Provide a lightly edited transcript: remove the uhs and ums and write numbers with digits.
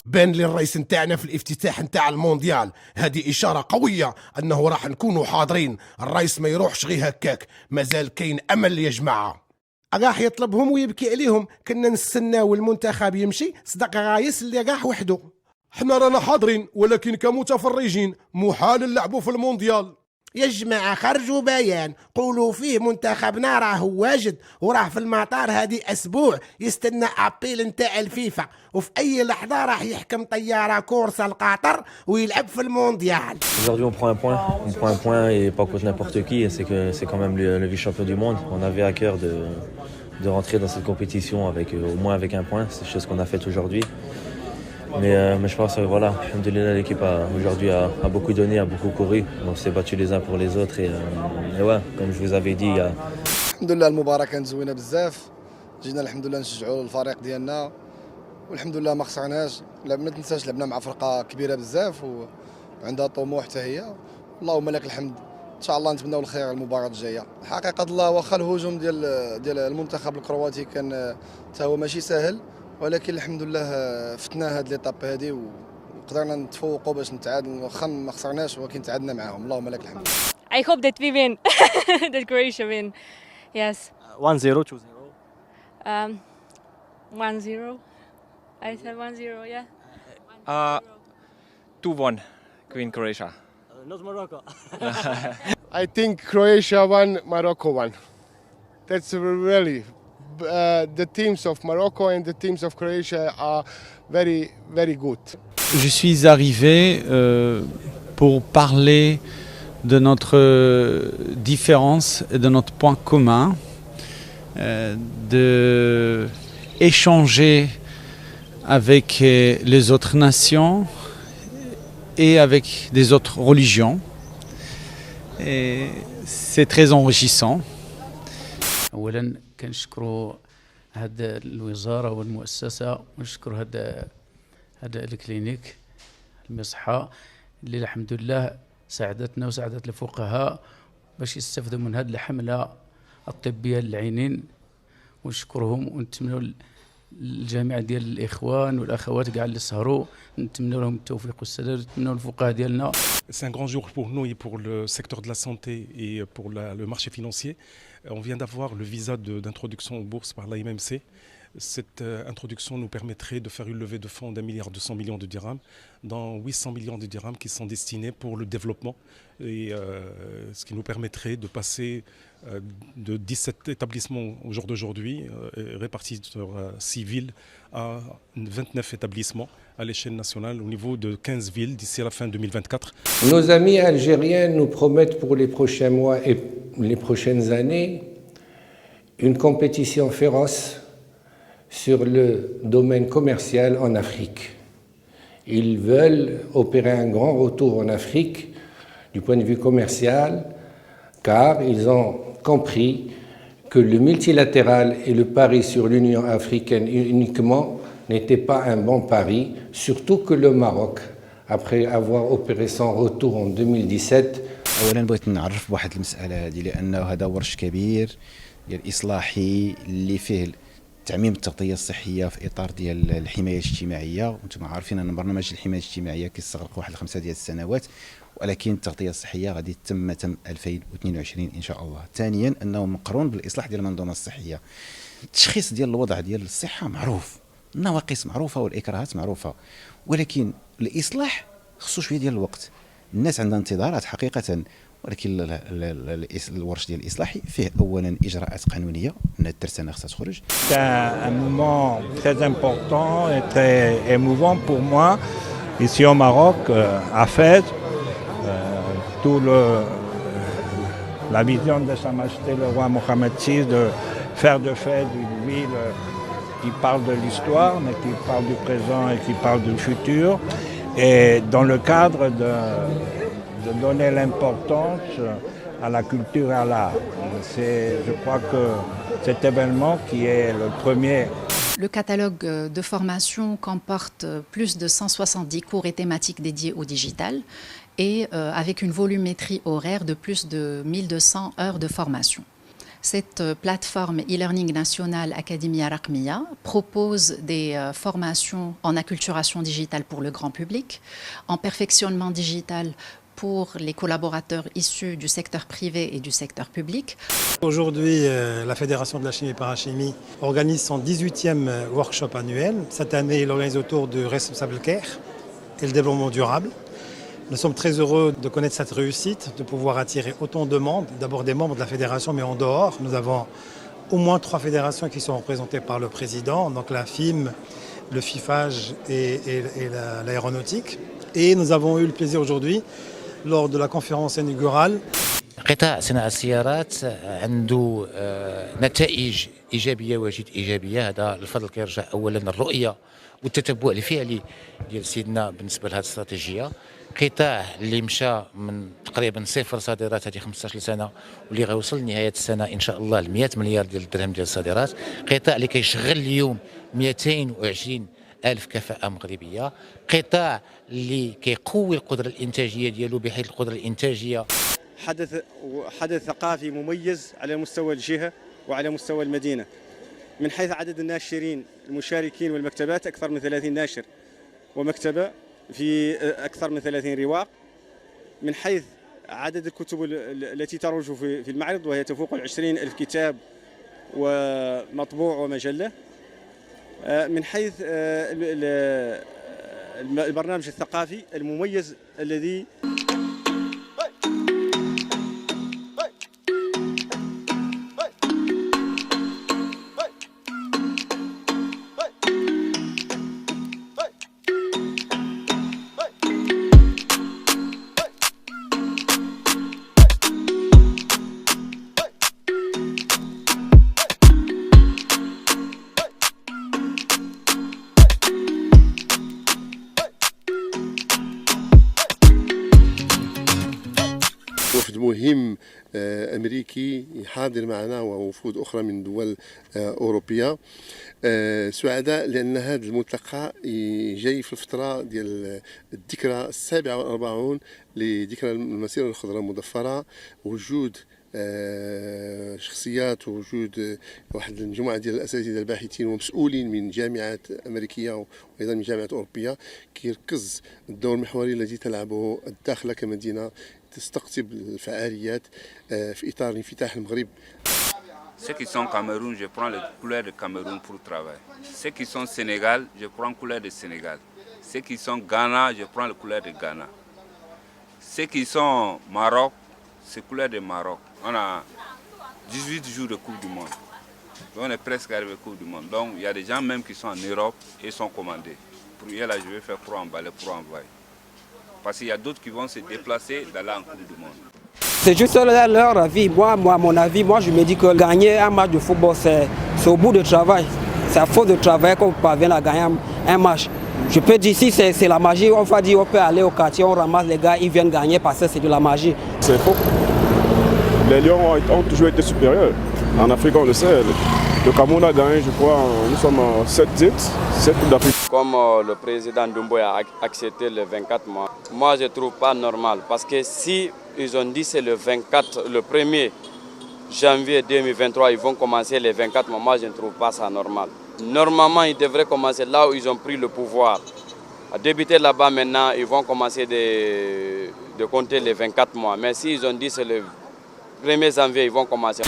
بان لي الرئيس نتاعنا في الافتتاح نتاع المونديال، هذه اشاره قويه انه راح نكونوا حاضرين. الرئيس ما يروحش غير هكاك، مازال كاين امل يا جماعه. راح يطلبهم ويبكي عليهم. كنا نستناو المنتخب يمشي، صدق الرئيس اللي راح وحده. حنا رانا حاضرين ولكن كمتفرجين، محال نلعبوا في المونديال. يا جماعة خرجوا بيان قولوا فيه منتخبنا راه واجد وراه في المطار هذه أسبوع يستنى أبيل نتاع الفيفا، وفي أي لحظة راح يحكم طيارة كورسة لقطر ويلعب في المونديال. Aujourd'hui on prend un point et pas contre n'importe qui, et c'est quand même le vice-champion du monde. On avait à cœur de rentrer dans cette compétition avec au moins avec un point, c'est chose qu'on a faite aujourd'hui. Mais je pense que voilà, alhamdoulilah, l'équipe aujourd'hui a beaucoup donné, a beaucoup couru. On s'est battu les uns pour les autres et ouais, comme je vous avais dit, il y a... الحمد لله المباراة كانت زوينة بزاف. جينا الحمد لله نشجعوا الفريق ديالنا والحمد لله ما خسرناش. ما تنساش لعبنا مع فرقة كبيرة بزاف وعندها طموح حتى هي. اللهم لك الحمد. ان شاء الله نتمناو الخير المباراة الجاية. حقيقة الله واخا الهجوم ديال المنتخب الكرواتي كان حتى هو ماشي سهل، ولكن الحمد لله فتنا هاد ليطاب هادي وقدرنا نتفوقوا باش نتعادل، واخا ما خسرناش ولكن تعادلنا معاهم. اللهم لك الحمد. I hope that we win. That Croatia win. Yes. 1-0, 2-0. 1-0. I said 1-0, yeah. 2-1, Queen Croatia. Not Morocco. I think Croatia won, Morocco won. That's really the teams of Morocco and the teams of Croatia are very, very good. Je suis arrivé pour parler de notre différence et de notre point commun, de échanger avec les autres nations et avec des autres religions. Et c'est très enrichissant. أولاً كنشكروا هاد الوزارة والمؤسسة ونشكر هاد الكلينيك المصحة اللي الحمد لله ساعدتنا وساعدت الفقهاء باش يستفدوا من هاد الحملة الطبية للعينين، ونشكرهم ونتمنوا الجميع ديال الإخوان والأخوات كاع اللي سهروا، نتمنوا لهم التوفيق والسداد ونتمنوا الفقهاء ديالنا. C'est un grand jour pour nous et pour le secteur de la santé et pour le marché financier. On vient d'avoir le visa d'introduction aux bourses par l'AMMC. Cette introduction nous permettrait de faire une levée de fonds d'1,2 milliard de dirhams, dans 800 millions de dirhams qui sont destinés pour le développement, et ce qui nous permettrait de passer de 17 établissements au jour d'aujourd'hui, répartis sur 6 villes, à 29 établissements à l'échelle nationale, au niveau de 15 villes d'ici à la fin 2024. Nos amis algériens nous promettent pour les prochains mois et les prochaines années une compétition féroce sur le domaine commercial en Afrique. Ils veulent opérer un grand retour en Afrique du point de vue commercial, car ils ont compris que le multilatéral et le pari sur l'Union africaine uniquement n'était pas un bon pari, surtout que le Maroc, après avoir opéré son retour en 2017. أولاً بغيت نعرف بواحد المسألة هذه، لأنه هذا ورش كبير ديال إصلاحي اللي فيه تعميم التغطية الصحية في إطار ديال الحماية الاجتماعية. وانتم عارفين أن برنامج الحماية الاجتماعية كيستغرق واحد 5 ديال السنوات، ولكن التغطية الصحية غادي تم 2022 إن شاء الله. ثانياً أنه مقرون بالإصلاح ديال المنظومة الصحية. التشخيص ديال الوضع ديال الصحة معروف، النواقص معروفة والإكراهات معروفة، ولكن الإصلاح خصو شوية ديال الوقت. الناس عندها انتظارات حقيقة، ولكن الورش ديال الإصلاحي فيه أولا إجراءات قانونية من الترسانة خصها تخرج. C'est un moment très important et très émouvant pour moi ici au Maroc, à Fès. La vision de Sa Majesté le roi Mohammed VI de faire de Fès une ville qui parle de l'histoire, mais qui parle du présent et qui parle du futur, et dans le cadre de donner l'importance à la culture et à l'art. Je crois que cet événement qui est le premier. Le catalogue de formation comporte plus de 170 cours et thématiques dédiés au digital et avec une volumétrie horaire de plus de 1200 heures de formation. Cette plateforme e-learning nationale Academia Raqmiya propose des formations en acculturation digitale pour le grand public, en perfectionnement digital pour les collaborateurs issus du secteur privé et du secteur public. Aujourd'hui, la Fédération de la chimie et parachimie organise son 18e workshop annuel. Cette année, il organise autour du Responsible Care et le développement durable. Nous sommes très heureux de connaître cette réussite, de pouvoir attirer autant de monde, d'abord des membres de la fédération, mais en dehors. Nous avons au moins 3 fédérations qui sont représentées par le président, donc la FIM, le FIFAG et l'aéronautique. Et nous avons eu le plaisir aujourd'hui, lors de la conférence inaugurale. قطاع صناعة السيارات عنده نتائج إيجابية وجد إيجابية. هذا الفضل كيرجع أولا الرؤية والتتبع الفعلي ديال سيدنا بالنسبة لهذه الاستراتيجية. قطاع اللي مشى من تقريبا 0 صادرات هذه 15 سنة واللي غيوصل لنهاية السنة إن شاء الله ل 100 مليار ديال الدرهم ديال الصادرات. قطاع اللي كيشغل اليوم 220 ألف كفاءة مغربية. قطاع اللي كيقوي القدرة الإنتاجية ديالو بحيث القدرة الإنتاجية حدث ثقافي مميز على مستوى الجهة وعلى مستوى المدينة. من حيث عدد الناشرين المشاركين والمكتبات أكثر من 30 ناشر ومكتبة في أكثر من 30 رواق. من حيث عدد الكتب التي تروج في المعرض وهي تفوق 20 ألف كتاب ومطبوع ومجلة. من حيث البرنامج الثقافي المميز الذي وفد مهم أمريكي حاضر معنا ووفود أخرى من دول أوروبية. سعداء لأن هذا الملتقى جاي في الفترة ديال الذكرى 47 لذكرى المسيرة الخضراء المضفرة. وجود شخصيات ووجود واحد المجموعة ديال الأساتذة الباحثين ومسؤولين من جامعات أمريكية وأيضا من جامعات أوروبية كيركز الدور المحوري الذي تلعبه الداخلة كمدينة تستقطب الفعاليات في إطار انفتاح المغرب. Ceux qui sont Cameroun, je prends les couleurs de Cameroun pour travailler. Ceux qui sont Sénégal, je prends les couleurs de Sénégal. Ceux qui sont Ghana, je prends les couleurs de Ghana. Ceux qui sont Maroc, c'est couleurs de Maroc. On a 18 jours de Coupe du Monde. On est presque arrivé à la Coupe du Monde. Donc il y a des gens même qui sont en Europe et sont commandés. Pour hier, là, je vais faire pour emballer, pour envoyer. Parce qu'il y a d'autres qui vont se déplacer d'aller en Coupe du Monde. C'est juste leur avis. Moi, mon avis, je me dis que gagner un match de football, c'est au bout du travail. C'est à force de travail qu'on parvient à gagner un match. Je peux dire si c'est la magie, on va dire on peut aller au quartier, on ramasse les gars, ils viennent gagner parce que c'est de la magie. C'est faux. Les Lions ont toujours été supérieurs. En Afrique, on le sait. Le Cameroun a gagné, je crois, nous sommes 7 titres, 7 Coupes d'Afrique. Comme le président Doumbouya a accepté le 24 mois, moi je ne trouve pas normal. Parce que si ils ont dit c'est le 1er janvier 2023, ils vont commencer les 24 mois, moi je ne trouve pas ça normal. Normalement, ils devraient commencer là où ils ont pris le pouvoir. À débuter là-bas maintenant, ils vont commencer de compter les 24 mois. Mais s'ils ont dit c'est le 1er janvier, ils vont commencer.